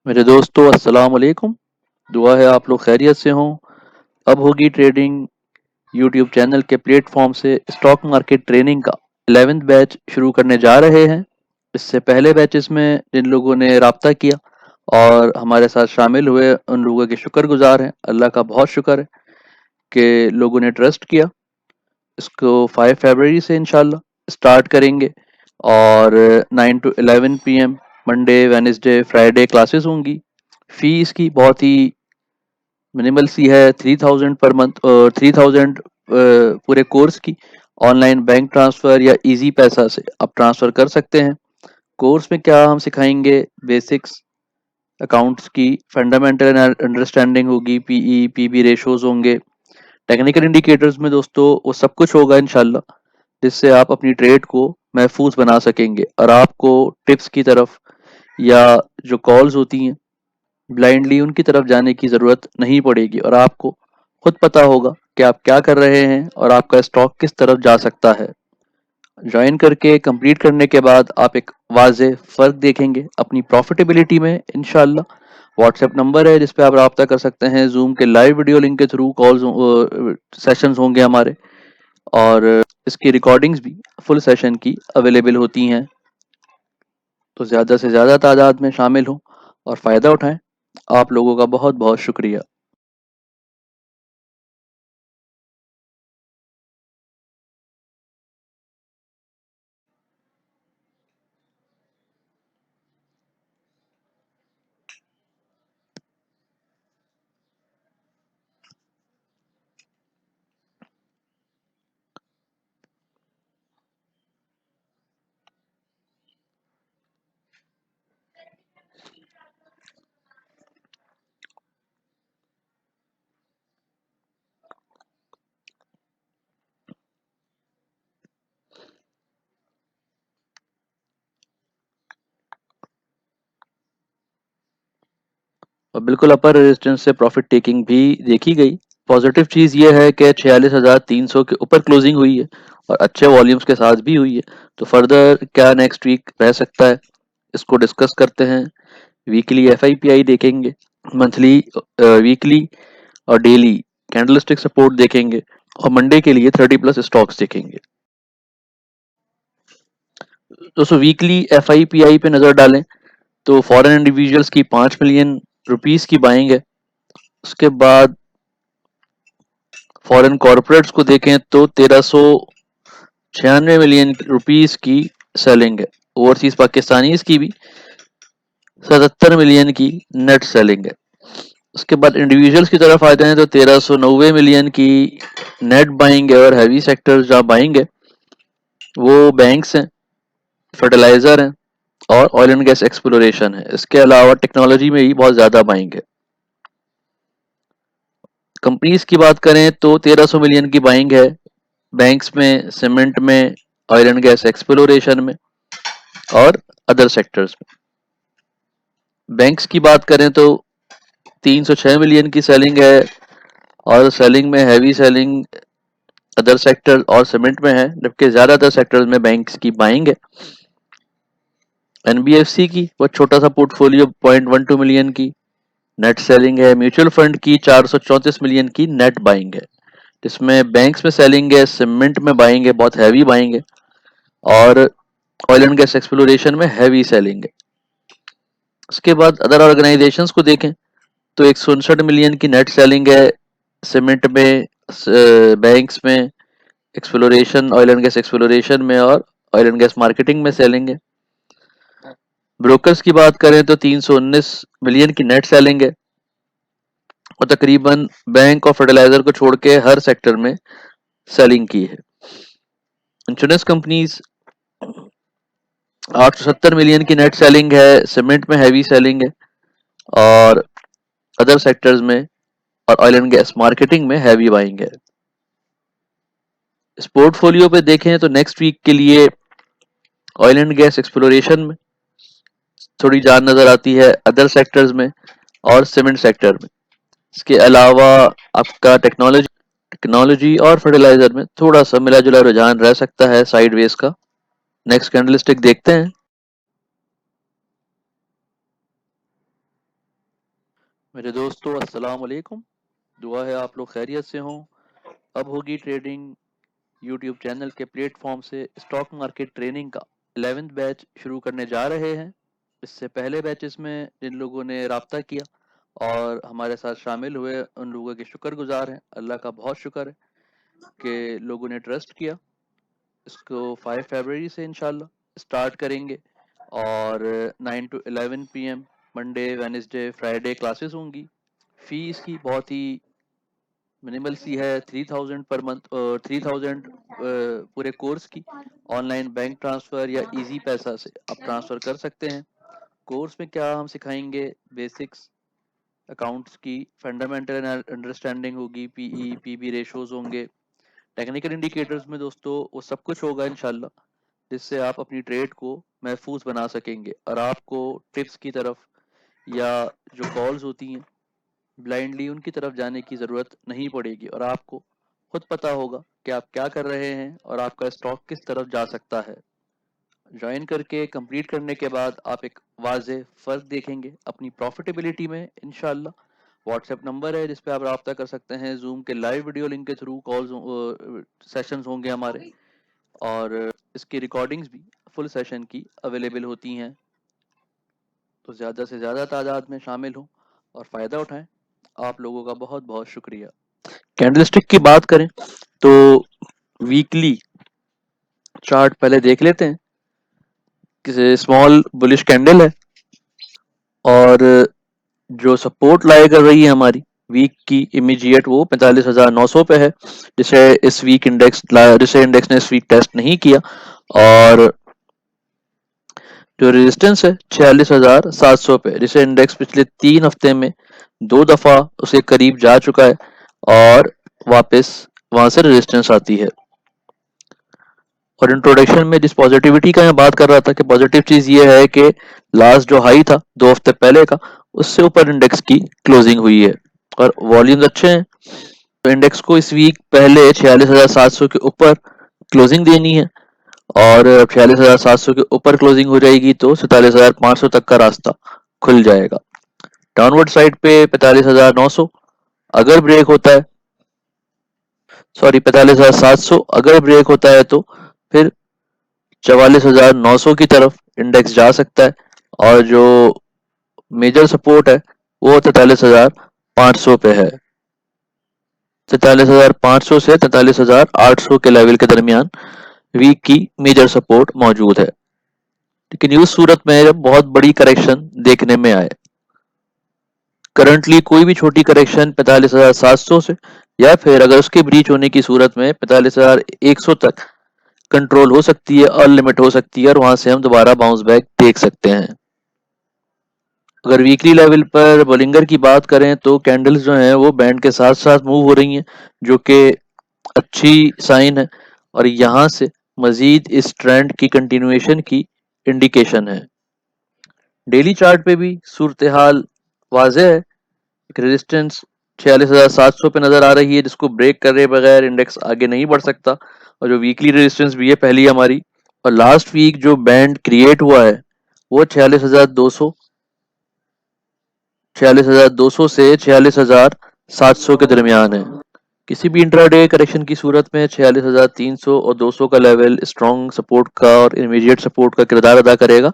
मेरे दोस्तों अस्सलाम वालेकुम। दुआ है आप लोग खैरियत से हों। अब होगी ट्रेडिंग यूट्यूब चैनल के प्लेटफॉर्म से स्टॉक मार्केट ट्रेनिंग का 11th बैच शुरू करने जा रहे हैं। इससे पहले बैचेस में जिन लोगों ने राब्ता किया और हमारे साथ शामिल हुए उन लोगों के शुक्रगुजार हैं। अल्लाह का बहुत शुक्र है कि लोगों ने ट्रस्ट किया। इसको 5 फरवरी से इंशाल्लाह स्टार्ट करेंगे और 9 to 11 PM Monday Wednesday Friday classes होंगी। फीस की बहुत ही मिनिमल सी है, 3000 पर मंथ और 3000 पूरे कोर्स की। ऑनलाइन बैंक ट्रांसफ़र या इजी पैसा से आप ट्रांसफ़र कर सकते हैं। कोर्स में क्या हम सिखाएंगे? बेसिक्स अकाउंट्स की फंडामेंटल अंडरस्टैंडिंग होगी, पीई पीबी रेशोज होंगे। टेक्निकल इंडिकेटर्स में दोस्तों वो सब कुछ होगा इंशाल्लाह, जिससे आप अपनी ट्रेड को महफूज बना सकेंगे और आपको टिप्स की तरफ या जो कॉल्स होती हैं ब्लाइंडली उनकी तरफ जाने की ज़रूरत नहीं पड़ेगी और आपको खुद पता होगा कि आप क्या कर रहे हैं और आपका स्टॉक किस तरफ जा सकता है। ज्वाइन करके कंप्लीट करने के बाद आप एक वाज़ेह फ़र्क देखेंगे अपनी प्रॉफिटेबिलिटी में इंशाल्लाह। व्हाट्सएप नंबर है जिस पे आप रब्ता कर सकते हैं। जूम के लाइव वीडियो लिंक के थ्रू कॉल्स सेशंस होंगे हमारे और इसकी रिकॉर्डिंग्स भी फुल सेशन की अवेलेबल होती हैं। तो ज़्यादा से ज़्यादा तादाद में शामिल हों और फ़ायदा उठाएं। आप लोगों का बहुत बहुत शुक्रिया। और बिल्कुल अपर रेजिस्टेंस से प्रॉफिट टेकिंग भी देखी गई। पॉजिटिव चीज़ ये है कि 46,300 के ऊपर क्लोजिंग हुई है और अच्छे वॉल्यूम्स के साथ भी हुई है। तो फर्दर क्या नेक्स्ट वीक रह सकता है, इसको डिस्कस करते हैं। वीकली एफआईपीआई देखेंगे, मंथली वीकली और डेली कैंडलस्टिक सपोर्ट देखेंगे और मंडे के लिए 30+ स्टॉक्स देखेंगे। दोस्तों वीकली एफआईपीआई पे नज़र डालें तो फॉरेन इंडिविजुअल्स की 5 मिलियन रुपीस की बाइंग है। उसके बाद फॉरेन कॉरपोरेट्स को देखें तो 1396 मिलियन रुपीस की सेलिंग है। ओवरसीज पाकिस्तानीज की भी 77 मिलियन की नेट सेलिंग है। उसके बाद इंडिविजुअल्स की तरफ आते हैं तो 1390 मिलियन की नेट बाइंग है और हैवी सेक्टर्स जहाँ बाइंग है वो बैंक्स हैं, फर्टिलाइजर हैं और ऑयल एंड गैस एक्सप्लोरेशन है। इसके अलावा टेक्नोलॉजी में ही बहुत ज़्यादा बाइंग है। कंपनीज की बात करें तो 1300 मिलियन की बाइंग है बैंक्स में, सीमेंट में, ऑयल एंड गैस एक्सप्लोरेशन में और अदर सेक्टर्स में। बैंक्स की बात करें तो 306 मिलियन की सेलिंग है और सेलिंग में हैवी सेलिंग अदर सेक्टर और सीमेंट में है, जबकि ज़्यादातर सेक्टर्स में बैंक्स की बाइंग है। एनबीएफसी की वो छोटा सा पोर्टफोलियो 0.12 मिलियन की नेट सेलिंग है। म्यूचुअल फंड की 434 मिलियन की नेट बाइंग है, जिसमें बैंक्स में सेलिंग है, सीमेंट में बाइंग है, बहुत हैवी बाइंग है और ऑयल एंड गैस एक्सप्लोरेशन में हैवी सेलिंग है। उसके बाद अदर ऑर्गेनाइजेशंस को देखें तो 169 मिलियन की नेट सेलिंग है सीमेंट में, बैंक्स में, exploration oil and gas exploration में और ऑयल एंड गैस मार्केटिंग में सेलिंग है। ब्रोकर्स की बात करें तो 319 मिलियन की नेट सेलिंग है और तकरीबन बैंक और फर्टिलाइजर को छोड़ के हर सेक्टर में सेलिंग की है। इंश्योरेंस कंपनीज 870 मिलियन की नेट सेलिंग है, सीमेंट में हैवी सेलिंग है और अदर सेक्टर्स में और ऑयल एंड गैस मार्केटिंग में हैवी बाइंग है। इस पोर्टफोलियो पे देखें तो नेक्स्ट वीक के लिए ऑयल एंड गैस एक्सप्लोरेशन में थोड़ी जान नजर आती है, अदर सेक्टर्स में और सीमेंट सेक्टर में। इसके अलावा आपका टेक्नोलॉजी और फर्टिलाइजर में थोड़ा सा मिला जुला रुझान रह सकता है साइडवेज का। नेक्स्ट कैंडलस्टिक देखते हैं। मेरे दोस्तों अस्सलाम वालेकुम। दुआ है आप लोग खैरियत से हों। अब होगी ट्रेडिंग यूट्यूब चैनल के प्लेटफॉर्म से स्टॉक मार्केट ट्रेनिंग का 11th बैच शुरू करने जा रहे हैं। इससे पहले बैचेस में जिन लोगों ने रब्ता किया और हमारे साथ शामिल हुए उन लोगों के शुक्रगुजार हैं। अल्लाह का बहुत शुक्र है कि लोगों ने ट्रस्ट किया। इसको 5 फरवरी से इंशाल्लाह स्टार्ट करेंगे और 9 to 11 PM Monday Wednesday Friday classes होंगी। फीस की बहुत ही मिनिमल सी है, 3000 पर मंथ और 3000 पूरे कोर्स की। ऑनलाइन बैंक ट्रांसफ़र या इजी पैसा से आप ट्रांसफ़र कर सकते हैं। कोर्स में क्या हम सिखाएंगे? बेसिक्स अकाउंट्स की फंडामेंटल अंडरस्टैंडिंग होगी, पीई पीबी रेशोज होंगे, टेक्निकल इंडिकेटर्स में दोस्तों वो सब कुछ होगा इंशाल्लाह, जिससे आप अपनी ट्रेड को महफूज बना सकेंगे और आपको टिप्स की तरफ या जो कॉल्स होती हैं ब्लाइंडली उनकी तरफ जाने की ज़रूरत नहीं पड़ेगी और आपको खुद पता होगा कि आप क्या कर रहे हैं और आपका स्टॉक किस तरफ जा सकता है। ज्वाइन करके कंप्लीट करने के बाद आप एक वाज़ेह फ़र्क देखेंगे अपनी प्रॉफिटेबिलिटी में इंशाल्लाह। व्हाट्सएप नंबर है जिस पे आप रब्ता कर सकते हैं। जूम के लाइव वीडियो लिंक के थ्रू कॉल्स सेशंस होंगे हमारे और इसकी रिकॉर्डिंग्स भी फुल सेशन की अवेलेबल होती हैं। तो ज़्यादा से ज़्यादा तादाद में शामिल हों और फ़ायदा उठाएं। आप लोगों का बहुत बहुत शुक्रिया। कैंडलस्टिक की बात करें तो वीकली चार्ट पहले देख लेते हैं। किसी स्मॉल बुलिश कैंडल है और जो सपोर्ट लाई कर रही है हमारी वीक की इमीडिएट वो 45,900 पे है, जिसे इंडेक्स ने इस वीक टेस्ट नहीं किया। और जो रेजिस्टेंस है 46,700 पे, जिसे इंडेक्स पिछले 3 हफ्ते में 2 दफा उसके करीब जा चुका है और वापस वहां से रेजिस्टेंस आती है। और इंट्रोडक्शन में जिस पॉजिटिविटी का मैं बात कर रहा था कि पॉजिटिव चीज ये है कि लास्ट जो हाई था 2 हफ्ते पहले का, उससे ऊपर इंडेक्स की क्लोजिंग हुई है और वॉल्यूम्स अच्छे हैं। तो इंडेक्स को इस वीक पहले 46,700 के ऊपर क्लोजिंग देनी है और 46,700 के ऊपर क्लोजिंग हो जाएगी तो 47,500 तक का रास्ता खुल जाएगा। डाउनवर्ड साइड पे 45,900 अगर ब्रेक होता है, 45,700 अगर ब्रेक होता है तो फिर 44,900 की तरफ इंडेक्स जा सकता है और जो मेजर सपोर्ट है वो 43,500 पे है। 43,500 से 43,800 के लेवल के दरमियान वीक की मेजर सपोर्ट मौजूद है। लेकिन उस सूरत में जब बहुत बड़ी करेक्शन देखने में आए, करंटली कोई भी छोटी करेक्शन 45,700 से या फिर अगर उसके ब्रीच होने की सूरत में 45,100 तक कंट्रोल हो सकती है, अनलिमिट हो सकती है और वहां से हम दोबारा बाउंस बैक देख सकते हैं। अगर वीकली लेवल पर बोलिंगर की बात करें तो कैंडल्स जो हैं वो बैंड के साथ साथ मूव हो रही हैं, जो कि अच्छी साइन है और यहाँ से मजीद इस ट्रेंड की कंटिन्यूएशन की इंडिकेशन है। डेली चार्ट पे भी सूरत हाल वाजह है। एक रेजिस्टेंस 46,700 पे नजर आ रही है, जिसको ब्रेक करे बगैर इंडेक्स आगे नहीं बढ़ सकता और जो वीकली रेजिस्टेंस भी है पहली हमारी। और लास्ट वीक जो बैंड क्रिएट हुआ है वो 46,200 से 46,700 के दरमियान है। किसी भी इंट्राडे करेक्शन की सूरत में 46,300 और 200 का लेवल स्ट्रॉन्ग सपोर्ट का और इमीडिएट सपोर्ट का किरदार अदा करेगा।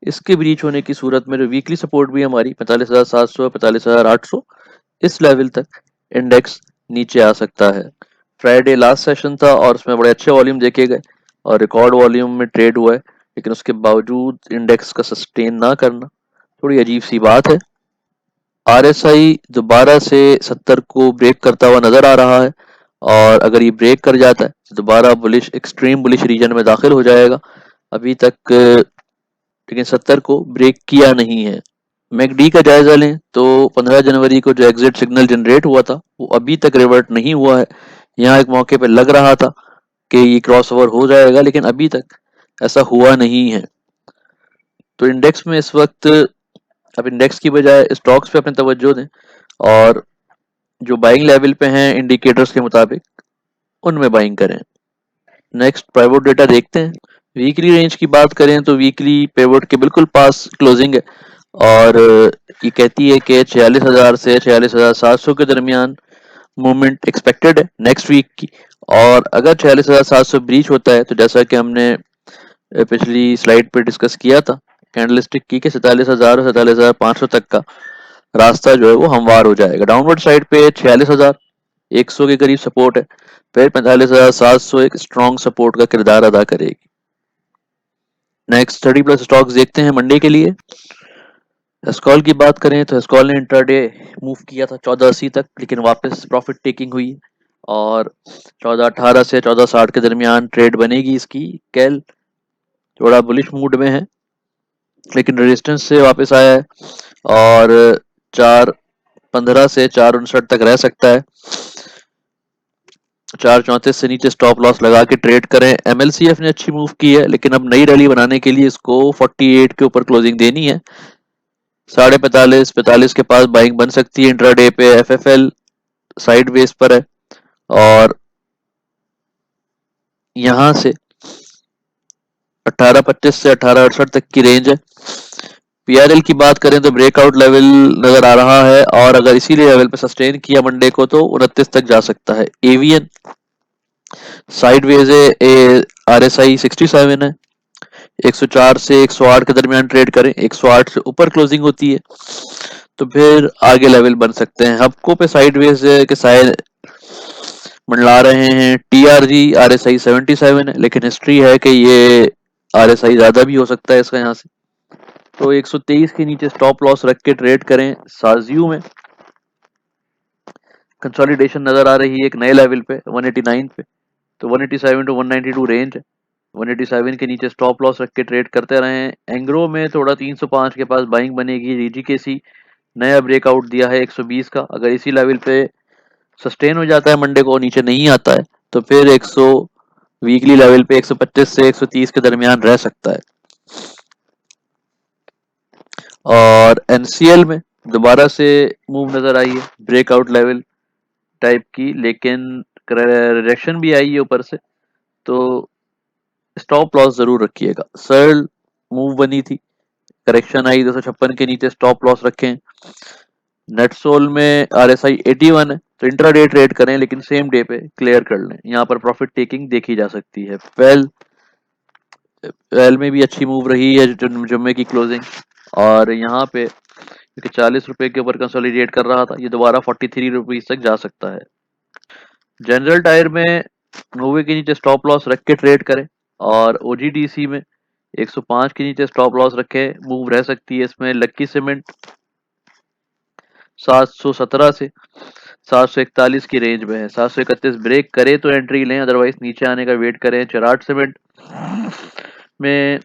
इसके ब्रीच होने की सूरत में जो वीकली सपोर्ट भी हमारी 45,700 45,800 इस लेवल तक इंडेक्स नीचे आ सकता है। फ्राइडे लास्ट सेशन था और उसमें बड़े अच्छे वॉल्यूम देखे गए और रिकॉर्ड वॉल्यूम में ट्रेड हुआ है, लेकिन उसके बावजूद इंडेक्स का सस्टेन ना करना थोड़ी अजीब सी बात है। आरएसआई दोबारा से 70 को ब्रेक करता हुआ नजर आ रहा है और अगर ये ब्रेक कर जाता है तो दोबारा बुलिश एक्सट्रीम बुलिश रीजन में दाखिल हो जाएगा। अभी तक लेकिन 70 को ब्रेक किया नहीं है। मैकडी का जायजा लें तो 15 जनवरी को जो एग्जिट सिग्नल जनरेट हुआ था वो अभी तक रिवर्ट नहीं हुआ है। यहाँ एक मौके पे लग रहा था कि ये क्रॉस ओवर हो जाएगा, लेकिन अभी तक ऐसा हुआ नहीं है। तो इंडेक्स में इस वक्त अब इंडेक्स की बजाय स्टॉक्स पे अपनी तवज्जो दें और जो बाइंग लेवल पे हैं इंडिकेटर्स के मुताबिक उनमें बाइंग करें। नेक्स्ट पिवोट डेटा देखते हैं। वीकली रेंज की बात करें तो वीकली पिवोट के बिल्कुल पास क्लोजिंग है और ये कहती है कि 46,000 से 46,700 के दरमियान मूवमेंट एक्सपेक्टेड है नेक्स्ट वीक की। और अगर 46,700 ब्रीच होता है तो जैसा कि हमने पिछली स्लाइड पे डिस्कस किया था कैंडलस्टिक की कि 47,000 और 47,500 तक का रास्ता जो है वो हमवार हो जाएगा। डाउनवर्ड साइड पे 46,100 के करीब सपोर्ट है, फिर 45,700 एक स्ट्रॉन्ग सपोर्ट का किरदार अदा करेगी। नेक्स्ट 30+ स्टॉक्स देखते हैं मंडे के लिए। एस्कॉल की बात करें तो एस्कॉल ने इंट्राडे मूव किया था 1480 तक, लेकिन वापस प्रॉफिट टेकिंग हुई और 1418 से 1460 के दरमियान ट्रेड बनेगी इसकी। कैल थोड़ा बुलिश मूड में है लेकिन रेजिस्टेंस से वापस आया है और 415 से 459 तक रह सकता है। 434 से नीचे स्टॉप लॉस लगा के ट्रेड करें। एमएलसीएफ ने अच्छी मूव की है लेकिन अब नई रैली बनाने के लिए इसको 48 के ऊपर क्लोजिंग देनी है। 45.5 के पास बाइंग बन सकती है इंट्राडे पे। एफएफएल साइड वेज पर है और यहां से 1825 से 1868 तक की रेंज है। पीआरएल की बात करें तो ब्रेकआउट लेवल नजर आ रहा है और अगर इसी लेवल पे सस्टेन किया मंडे को तो 29 तक जा सकता है। एवीएन साइडवेज है, आरएसआई 67 है, 104 से 108 के दरमियान ट्रेड करें। 108 से ऊपर क्लोजिंग होती है तो फिर आगे लेवल बन सकते हैं। हबको पे साइडवेज के साइड मंडला रहे हैं। टीआरजी आरएसआई 77 है लेकिन हिस्ट्री है कि ये आरएसआई ज्यादा भी हो सकता है इसका यहाँ से। तो 123 के नीचे स्टॉप लॉस रख के ट्रेड करें। साजियो में कंसोलिडेशन नजर आ रही है एक नए लेवल पे 189 पे, तो 187 टू 192 रेंज है। 187 के नीचे स्टॉप लॉस रख के ट्रेड करते रहें। एंग्रो में थोड़ा 305 के पास बाइंग बनेगी। डीजीकेसी नया ब्रेकआउट दिया है 120 का, अगर इसी लेवल पे सस्टेन हो जाता है मंडे को नीचे नहीं आता है तो फिर 100 वीकली लेवल पे 125 से 130 के दरमियान रह सकता है। और एनसीएल में दोबारा से मूव नजर आई है ब्रेकआउट लेवल टाइप की, लेकिन रिजेक्शन भी आई है ऊपर से, तो स्टॉप लॉस जरूर रखिएगा। सर्ल मूव बनी थी, करेक्शन आई 256 के नीचे स्टॉप लॉस रखें। नेटसोल में आरएसआई 81 है तो इंट्राडे ट्रेड करें लेकिन सेम डे पे क्लियर कर लें, यहाँ पर प्रॉफिट टेकिंग देखी जा सकती है। वेल में भी अच्छी मूव रही है जुम्मे की क्लोजिंग और यहाँ पे 40 रुपए के ऊपर कंसोलिडेट कर रहा था, ये दोबारा 43 रुपीज तक जा सकता है। जनरल टायर में 90 के नीचे स्टॉप लॉस रख के ट्रेड करें और ओजीडीसी में 105 के नीचे स्टॉप लॉस रखे, मूव रह सकती है इसमें। लक्की सीमेंट 717 से 741 की रेंज में है, 731 ब्रेक करे तो एंट्री लें, अदरवाइज नीचे आने का वेट करें। चराट सीमेंट में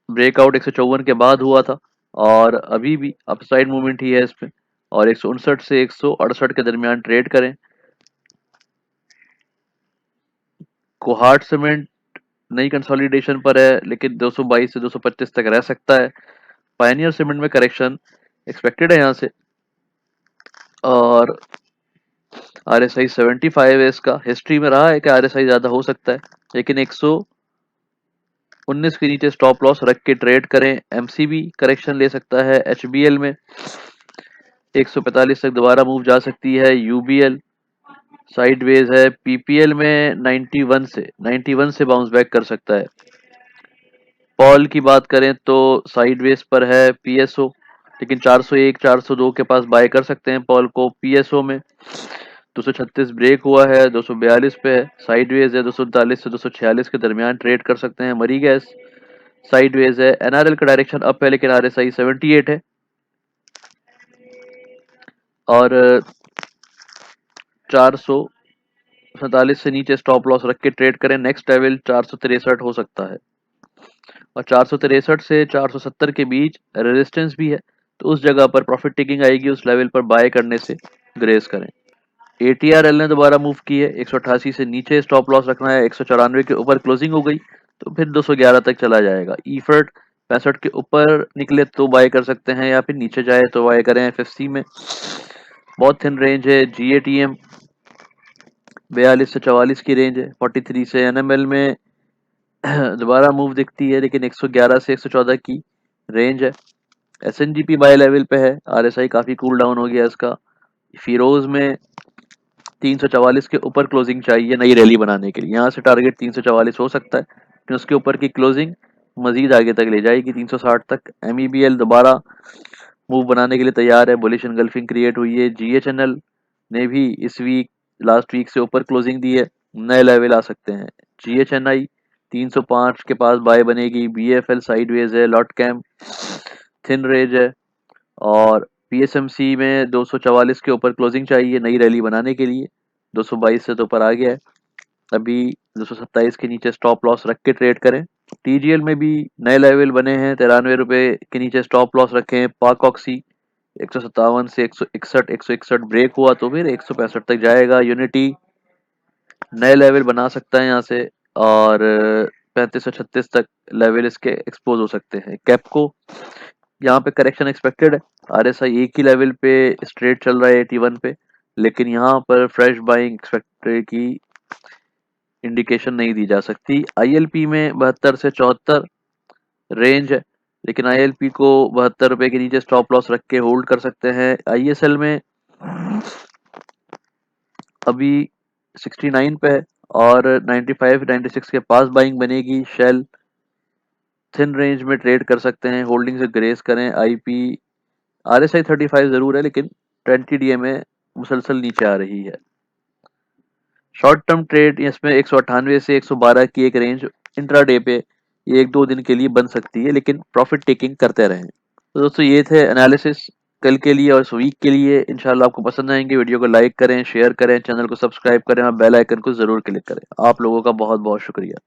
ब्रेकआउट 154 के बाद हुआ था और अभी भी अपसाइड मूवमेंट ही है इसमें और 159 से 168 के दरमियान ट्रेड करें। कोहाट सीमेंट नई कंसोलिडेशन पर है लेकिन 222 से 225 तक रह सकता है। पायनियर सीमेंट में करेक्शन एक्सपेक्टेड है यहाँ से और आरएसआई 75 है इसका। हिस्ट्री में रहा है कि आरएसआई ज्यादा हो सकता है लेकिन 119 के नीचे स्टॉप लॉस रख के ट्रेड करें। एमसीबी करेक्शन ले सकता है। एचबीएल में 145 तक दोबारा मूव जा सकती है। यूबीएल साइडवेज है। पीपीएल में 91 से बाउंस बैक कर सकता है। पॉल की बात करें तो साइडवेज पर है। पीएसओ लेकिन 401 402 के पास बाय कर सकते हैं पॉल को। पीएसओ में 236 ब्रेक हुआ है, 242 पे है, साइडवेज है। 239 से 246 के दरमियान ट्रेड कर सकते हैं। मरी गैस साइडवेज है। एनआरएल का डायरेक्शन अप है लेकिन आरएसआई 78 है और 447 से नीचे स्टॉप लॉस रख के ट्रेड करें। नेक्स्ट लेवल 463 हो सकता है और 463 से 470 के बीच रेजिस्टेंस भी है, तो उस जगह पर प्रॉफिट टेकिंग आएगी, उस लेवल पर बाय करने से ग्रेस करें। एटीआरएल ने दोबारा मूव की है, 188 से नीचे स्टॉप लॉस रखना है। 194 के ऊपर क्लोजिंग हो गई तो फिर 211 तक चला जाएगा। ईफर्ट 65 के ऊपर निकले तो बाय कर सकते हैं या फिर नीचे जाए तो बाय करें। एफएफसी में बहुत थिन रेंज है। जीएटीएम 42 से 44 की रेंज है। 43 से। एनएमएल में दोबारा मूव दिखती है लेकिन 111 से 114 की रेंज है। SNGP बाय लेवल पे है, RSI काफ़ी कूल डाउन हो गया इसका। फिरोज में 344 के ऊपर क्लोजिंग चाहिए नई रैली बनाने के लिए। यहाँ से टारगेट 344 हो सकता है, लेकिन उसके ऊपर की क्लोजिंग मजीद आगे तक ले जाएगी 360 तक। MEBL दोबारा मूव बनाने के लिए तैयार है, बुलिश एनगल्फिंग क्रिएट हुई है। GHNL ने भी इस वीक लास्ट वीक से ऊपर क्लोजिंग दी है, नए लेवल आ सकते हैं। GHNI 305 के पास बाय बनेगी। BFL साइडवेज है, लॉट कैम थिन रेंज है, और PSMC में 244 के ऊपर क्लोजिंग चाहिए नई रैली बनाने के लिए। 222 से तो ऊपर आ गया है, अभी 227 के नीचे स्टॉप लॉस रख के ट्रेड करें। TGL में भी नए लेवल बने हैं, 93 रुपए के नीचे स्टॉप लॉस रखें। पाक ऑक्सी 157 से 161 ब्रेक हुआ तो फिर 165 तक जाएगा। यूनिटी नए लेवल बना सकता है यहाँ से, और 35 से 36 तक लेवल इसके एक्सपोज हो सकते हैं। कैपको यहाँ पे करेक्शन एक्सपेक्टेड है। RSI एक ही लेवल पे स्ट्रेट चल रहा है 81 पे, लेकिन यहाँ पर फ्रेश बाइंग एक्सपेक्टेड की इंडिकेशन नहीं दी जा सकती। ILP में 72 से 74 रेंज है, लेकिन ILP को 72 रुपए के नीचे स्टॉप लॉस रख के होल्ड कर सकते हैं। ISL में अभी 69 पे है और 95 96 के पास बाइंग बनेगी। शेल थिन रेंज में ट्रेड कर सकते हैं, होल्डिंग से ग्रेस करें। IP RSI 35 जरूर है, लेकिन 20 DA में मुसलसल नीचे आ रही है। शॉर्ट टर्म ट्रेड इसमें 198 से 112 की एक रेंज इंट्राडे पे एक दो दिन के लिए बन सकती है, लेकिन प्रॉफिट टेकिंग करते रहें। तो दोस्तों ये थे एनालिसिस कल के लिए और इस वीक के लिए। इंशाल्लाह आपको पसंद आएंगे। वीडियो को लाइक करें, शेयर करें, चैनल को सब्सक्राइब करें और बेल आइकन को जरूर क्लिक करें। आप लोगों का बहुत बहुत शुक्रिया।